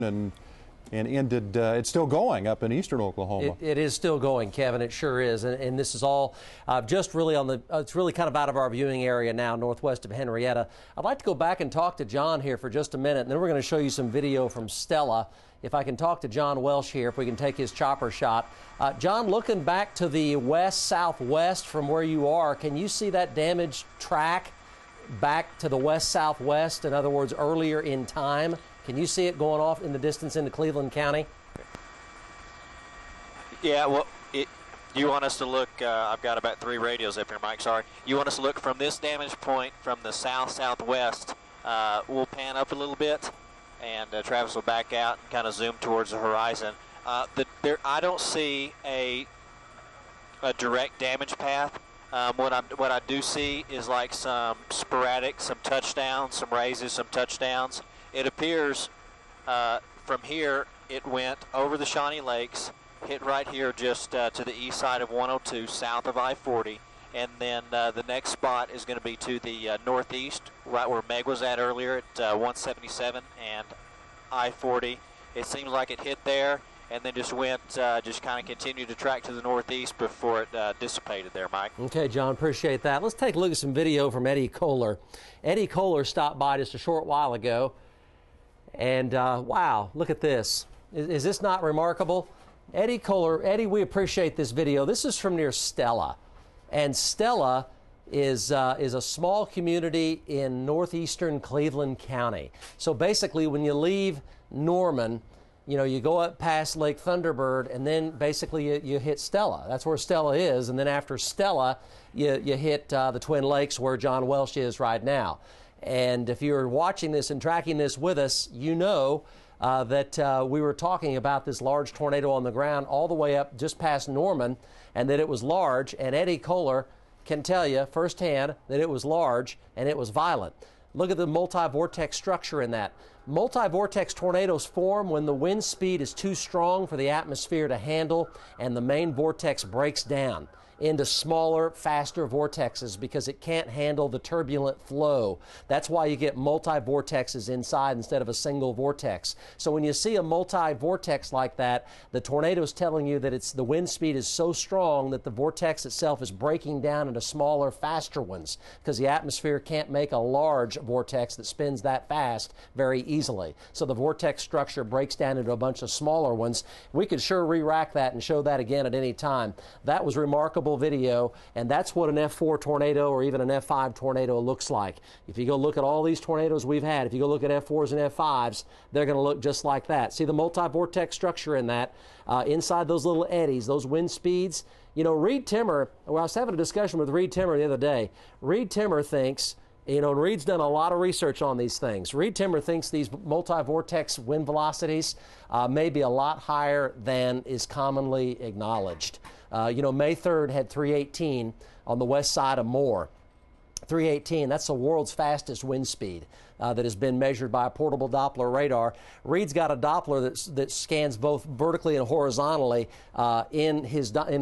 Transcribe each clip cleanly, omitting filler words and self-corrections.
and ended, it's still going up in eastern Oklahoma. It is still going, Kevin. It sure is. And this is all just really on the, it's really kind of out of our viewing area now, northwest of Henrietta. I'd like to go back and talk to John here for just a minute, and then we're going to show you some video from Stella. If I can talk to John Welsh here, if we can take his chopper shot. John, looking back to the west-southwest from where you are, can you see that damaged track back to the west-southwest, in other words, earlier in time? Can you see it going off in the distance into Cleveland County? Yeah, well, you want us to look, I've got about 3 radios up here, Mike, sorry. You want us to look from this damage point from the south-southwest. We'll pan up a little bit, and Travis will back out and kind of zoom towards the horizon. I don't see a direct damage path. What I do see is like some sporadic, some touchdowns, some raises, some touchdowns. It appears from here it went over the Shawnee Lakes, hit right here just to the east side of 102, south of I-40, and then the next spot is going to be to the northeast, right where Meg was at earlier at 177 and I-40. It seems like it hit there and then just went, just kind of continued to track to the northeast before it dissipated there, Mike. Okay, John, appreciate that. Let's take a look at some video from Eddie Kohler. Eddie Kohler stopped by just a short while ago, and wow, look at this. Is this not remarkable? Eddie Kohler, Eddie, we appreciate this video. This is from near Stella, and Stella is a small community in northeastern Cleveland County. So basically, when you leave Norman, you know, you go up past Lake Thunderbird, and then basically you hit Stella. That's where Stella is, and then after Stella, you hit the Twin Lakes where John Welsh is right now. And if you're watching this and tracking this with us, you know that we were talking about this large tornado on the ground all the way up just past Norman, and that it was large, and Eddie Kohler can tell you firsthand that it was large and it was violent. Look at the multi-vortex structure in that. Multi-vortex tornadoes form when the wind speed is too strong for the atmosphere to handle, and the main vortex breaks down into smaller, faster vortexes because it can't handle the turbulent flow. That's why you get multi-vortexes inside instead of a single vortex. So when you see a multi-vortex like that, the tornado is telling you that the wind speed is so strong that the vortex itself is breaking down into smaller, faster ones because the atmosphere can't make a large vortex that spins that fast very easily. So the vortex structure breaks down into a bunch of smaller ones. We could sure re-rack that and show that again at any time. That was remarkable video, and that's what an F4 tornado or even an F5 tornado looks like. If you go look at all these tornadoes we've had, if you go look at F4s and F5s, they're going to look just like that. See the multi-vortex structure in that, inside those little eddies, those wind speeds. You know, Reed Timmer, well, I was having a discussion with Reed Timmer the other day. Reed Timmer thinks, you know, and Reed's done a lot of research on these things. Reed Timmer thinks these multi-vortex wind velocities may be a lot higher than is commonly acknowledged. You know, May 3rd had 318 on the west side of Moore. 318, that's the world's fastest wind speed that has been measured by a portable Doppler radar. Reed's got a Doppler that scans both vertically and horizontally in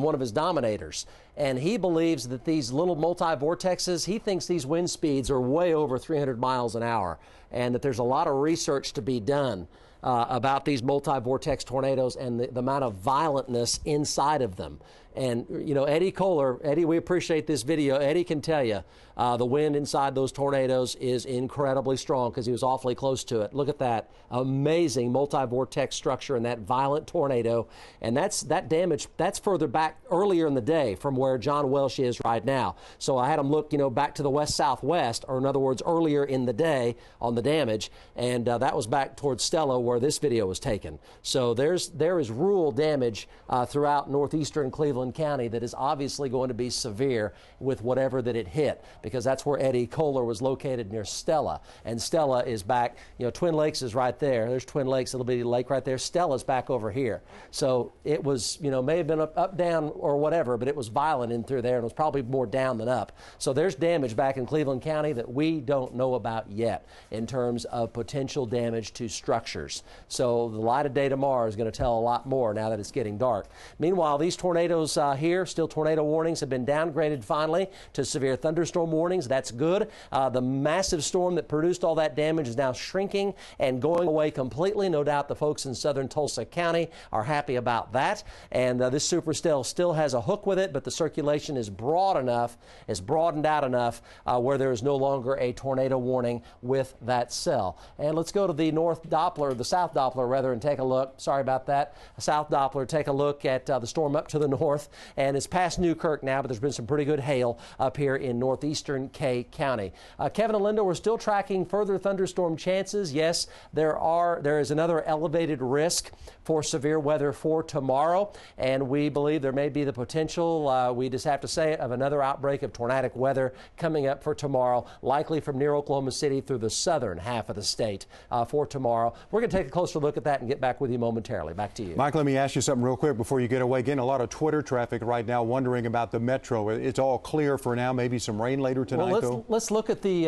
one of his dominators. And he believes that these little multi-vortexes, he thinks these wind speeds are way over 300 miles an hour, and that there's a lot of research to be done about these multi-vortex tornadoes and the amount of violentness inside of them. And, you know, Eddie Kohler, Eddie, we appreciate this video. Eddie can tell you the wind inside those tornadoes is incredibly strong because he was awfully close to it. Look at that amazing multi-vortex structure in that violent tornado. And that damage, that's further back earlier in the day from where John Welsh is right now. So I had him look, you know, back to the west-southwest, or in other words, earlier in the day on the damage. And that was back towards Stella where this video was taken. So there is rural damage throughout northeastern Cleveland County that is obviously going to be severe with whatever that it hit, because that's where Eddie Kohler was located near Stella. And Stella is back, you know, Twin Lakes is right there. There's Twin Lakes, a little bitty lake right there. Stella's back over here. So it was, you know, may have been up, down, or whatever, but it was violent in through there and was probably more down than up. So there's damage back in Cleveland County that we don't know about yet in terms of potential damage to structures. So the light of day tomorrow is going to tell a lot more now that it's getting dark. Meanwhile, these tornadoes details here. Still tornado warnings have been downgraded finally to severe thunderstorm warnings. That's good. The massive storm that produced all that damage is now shrinking and going away completely. No doubt the folks in southern Tulsa County are happy about that. And this supercell still has a hook with it, but the circulation is broad enough, is broadened out enough where there is no longer a tornado warning with that cell. And let's go to the South Doppler rather, and take a look. Sorry about that. South Doppler, take a look at the storm up to the north, and it's past Newkirk now, but there's been some pretty good hail up here in northeastern Kay County. Kevin and Linda, we're still tracking further thunderstorm chances. Yes, there is another elevated risk for severe weather for tomorrow, and we believe there may be the potential, we just have to say it, of another outbreak of tornadic weather coming up for tomorrow, likely from near Oklahoma City through the southern half of the state for tomorrow. We're going to take a closer look at that and get back with you momentarily. Back to you. Mike, let me ask you something real quick before you get away. Getting a lot of Twitter traffic right now wondering about the metro. It's all clear for now. Maybe some rain later tonight, though. Let's look at the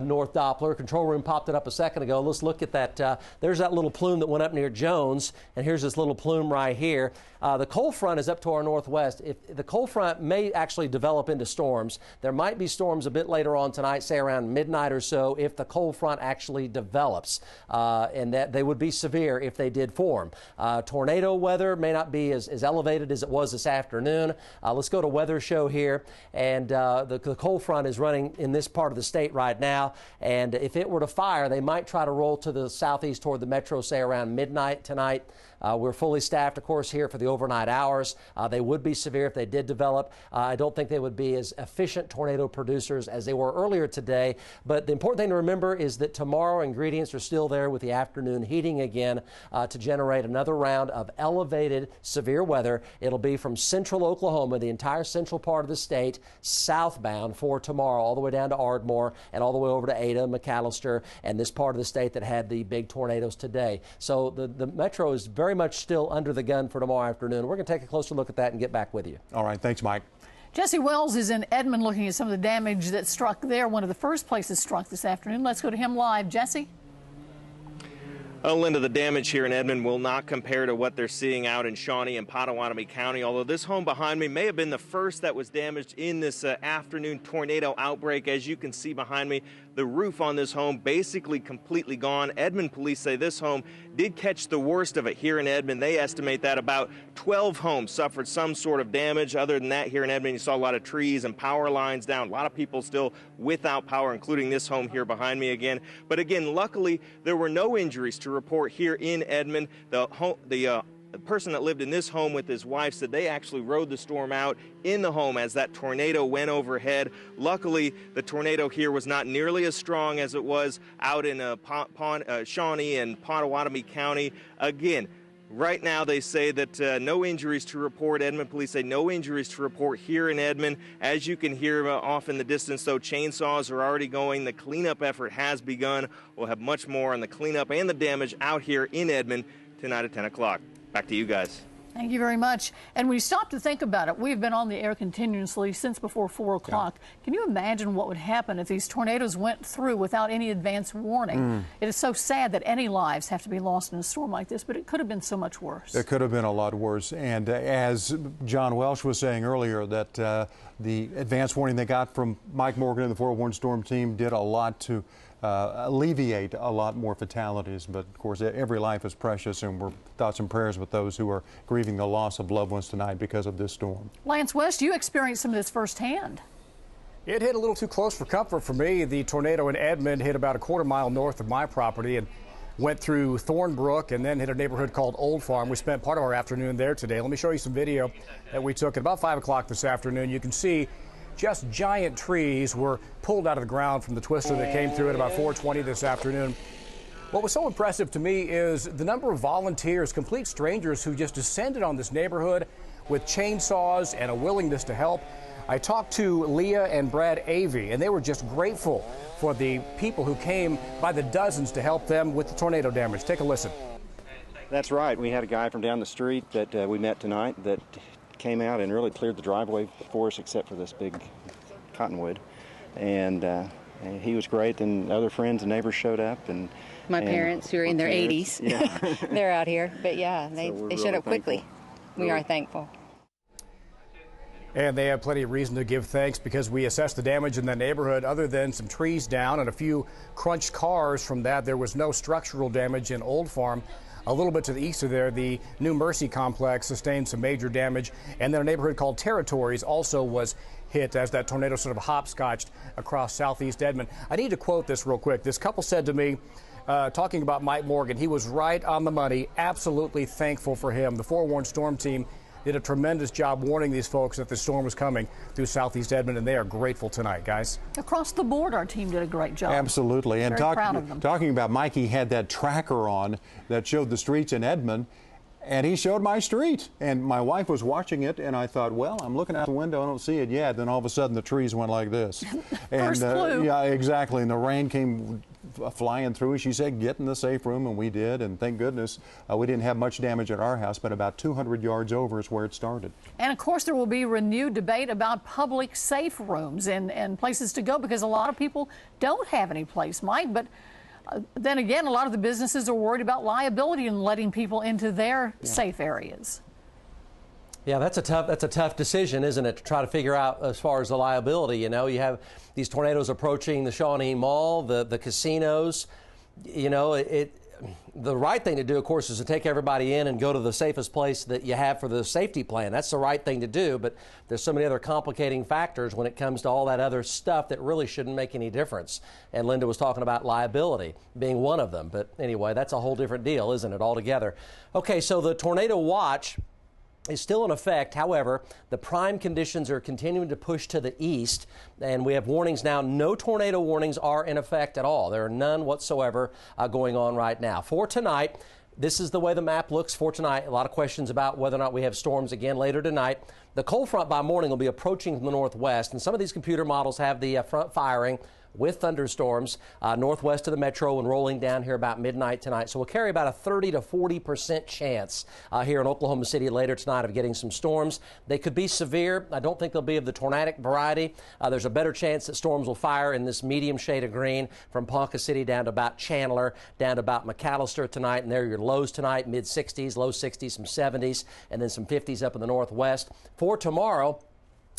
North Doppler. Control room popped it up a second ago. Let's look at that. There's that little plume that went up near Jones, and here's this little plume right here. The cold front is up to our northwest. If the cold front may actually develop into storms. There might be storms a bit later on tonight, say around midnight or so, if the cold front actually develops, and that they would be severe if they did form. Tornado weather may not be as elevated as it was this afternoon. Let's go to Weather Show here, and the cold front is running in this part of the state right now, and if it were to fire, they might try to roll to the southeast toward the metro, say around midnight tonight. We're fully staffed, of course, here for the overnight hours. They would be severe if they did develop. I don't think they would be as efficient tornado producers as they were earlier today. But the important thing to remember is that tomorrow ingredients are still there with the afternoon heating again to generate another round of elevated severe weather. It'll be from central Oklahoma, the entire central part of the state, southbound for tomorrow, all the way down to Ardmore and all the way over to Ada, McAllister, and this part of the state that had the big tornadoes today. So the metro is very much still under the gun for tomorrow afternoon. We're going to take a closer look at that and get back with you. All right. Thanks, Mike. Jesse Wells is in Edmond looking at some of the damage that struck there. One of the first places struck this afternoon. Let's go to him live. Jesse? Oh, Linda, the damage here in Edmond will not compare to what they're seeing out in Shawnee and Pottawatomie County, although this home behind me may have been the first that was damaged in this afternoon tornado outbreak. As you can see behind me, the roof on this home basically completely gone. Edmond police say this home did catch the worst of it here in Edmond. They estimate that about 12 homes suffered some sort of damage. Other than that, here in Edmond, you saw a lot of trees and power lines down. A lot of people still without power, including this home here behind me again. But again, luckily, there were no injuries to report here in Edmond. The person that lived in this home with his wife said they actually rode the storm out in the home as that tornado went overhead. Luckily, the tornado here was not nearly as strong as it was out in Shawnee and Pottawatomie County. Again, right now they say that no injuries to report. Edmond police say no injuries to report here in Edmond. As you can hear off in the distance, though, chainsaws are already going. The cleanup effort has begun. We'll have much more on the cleanup and the damage out here in Edmond tonight at 10 o'clock. Back to you guys. Thank you very much. And when you stop to think about it, we've been on the air continuously since before 4 o'clock. Yeah. Can you imagine what would happen if these tornadoes went through without any advance warning? It is so sad that any lives have to be lost in a storm like this, but it could have been so much worse. It could have been a lot worse. And as John Welsh was saying earlier, that the advance warning they got from Mike Morgan and the 401 Storm Team did a lot to alleviate a lot more fatalities. But of course, every life is precious, and we're thoughts and prayers with those who are grieving the loss of loved ones tonight because of this storm. Lance West, you experienced some of this firsthand. It hit a little too close for comfort for me. The tornado in Edmond hit about a quarter mile north of my property and went through Thornbrook and then hit a neighborhood called Old Farm. We spent part of our afternoon there today. Let me show you some video that we took at about 5 o'clock this afternoon. You can see just giant trees were pulled out of the ground from the twister that came through at about 4:20 this afternoon. What was so impressive to me is the number of volunteers, complete strangers, who just descended on this neighborhood with chainsaws and a willingness to help. I talked to Leah and Brad Avey, and they were just grateful for the people who came by the dozens to help them with the tornado damage. Take a listen. That's right. We had a guy from down the street that we met tonight that came out and really cleared the driveway for us, except for this big cottonwood. And he was great. And other friends and neighbors showed up. And my parents, who are in their 80s, yeah. They're out here. But yeah, they showed up quickly. We are thankful. And they have plenty of reason to give thanks because we assessed the damage in the neighborhood. Other than some trees down and a few crunched cars from that, there was no structural damage in Old Farm. A little bit to the east of there, the New Mercy complex sustained some major damage. And then a neighborhood called Territories also was hit as that tornado sort of hopscotched across southeast Edmond. I need to quote this real quick. This couple said to me, talking about Mike Morgan, he was right on the money, absolutely thankful for him. The forewarned storm team did a tremendous job warning these folks that the storm was coming through southeast Edmond, and they are grateful tonight, guys. Across the board, our team did a great job. Absolutely. And proud of them. Talking about Mike, he had that tracker on that showed the streets in Edmond, and he showed my street. And my wife was watching it, and I thought, well, I'm looking out the window, I don't see it yet. Then all of a sudden, the trees went like this. First clue. Yeah, exactly. And the rain came flying through. She said, get in the safe room, and we did. And thank goodness we didn't have much damage at our house, but about 200 yards over is where it started. And of course, there will be renewed debate about public safe rooms and places to go, because a lot of people don't have any place, Mike. But then again, a lot of the businesses are worried about liability and letting people into their safe areas. Yeah, that's a tough decision, isn't it, to try to figure out as far as the liability. You know, you have these tornadoes approaching the Shawnee Mall, the casinos. You know, the right thing to do, of course, is to take everybody in and go to the safest place that you have for the safety plan. That's the right thing to do, but there's so many other complicating factors when it comes to all that other stuff that really shouldn't make any difference. And Linda was talking about liability being one of them. But anyway, that's a whole different deal, isn't it, altogether? Okay, so the tornado watch is still in effect. However, the prime conditions are continuing to push to the east, and we have warnings now. No tornado warnings are in effect at all. There are none whatsoever going on right now. For tonight, this is the way the map looks for tonight. A lot of questions about whether or not we have storms again later tonight. The cold front by morning will be approaching from the northwest, and some of these computer models have the front firing with thunderstorms northwest of the metro and rolling down here about midnight tonight. So we'll carry about a 30 to 40% chance here in Oklahoma City later tonight of getting some storms. They could be severe. I don't think they'll be of the tornadic variety. There's a better chance that storms will fire in this medium shade of green from Ponca City down to about Chandler, down to about McAllister tonight. And there are your lows tonight, mid-60s, low 60s, some 70s, and then some 50s up in the northwest. For tomorrow,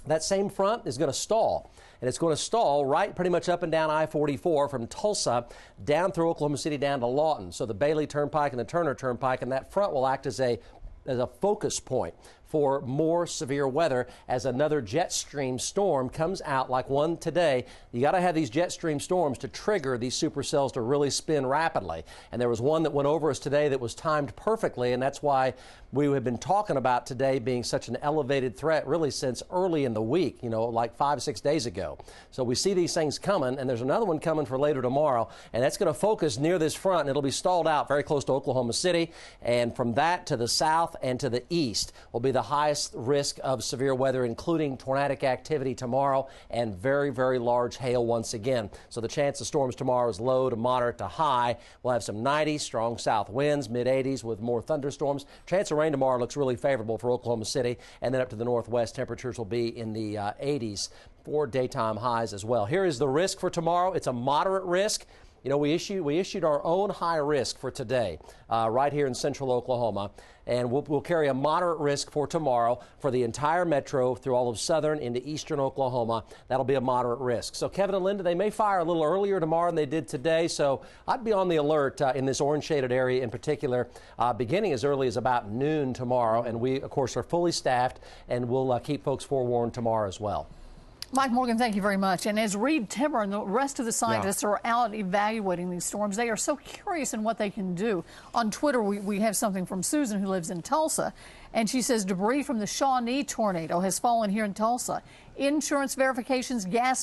that same front is going to stall. And it's going to stall right pretty much up and down I-44 from Tulsa down through Oklahoma City down to Lawton. So the Bailey Turnpike and the Turner Turnpike, and that front will act as a focus point for more severe weather as another jet stream storm comes out like one today. You got to have these jet stream storms to trigger these supercells to really spin rapidly. And there was one that went over us today that was timed perfectly, and that's why we have been talking about today being such an elevated threat really since early in the week, you know, like 5-6 days ago. So we see these things coming, and there's another one coming for later tomorrow, and that's going to focus near this front, and it'll be stalled out very close to Oklahoma City. And from that to the south and to the east will be the highest risk of severe weather, including tornadic activity tomorrow and very, very large hail once again. So the chance of storms tomorrow is low to moderate to high. We'll have some 90s, strong south winds, mid-80s with more thunderstorms. Chance of rain tomorrow looks really favorable for Oklahoma City, and then up to the northwest, temperatures will be in the 80s for daytime highs as well. Here is the risk for tomorrow. It's a moderate risk. You know, we issued our own high risk for today right here in central Oklahoma, and we'll carry a moderate risk for tomorrow for the entire metro through all of southern into eastern Oklahoma. That'll be a moderate risk. So Kevin and Linda, they may fire a little earlier tomorrow than they did today, so I'd be on the alert in this orange shaded area in particular, beginning as early as about noon tomorrow, and we, of course, are fully staffed, and we'll keep folks forewarned tomorrow as well. Mike Morgan, thank you very much. And as Reed Timmer and the rest of the scientists are out evaluating these storms, they are so curious in what they can do. On Twitter, we have something from Susan, who lives in Tulsa, and she says debris from the Shawnee tornado has fallen here in Tulsa. Insurance verifications, gas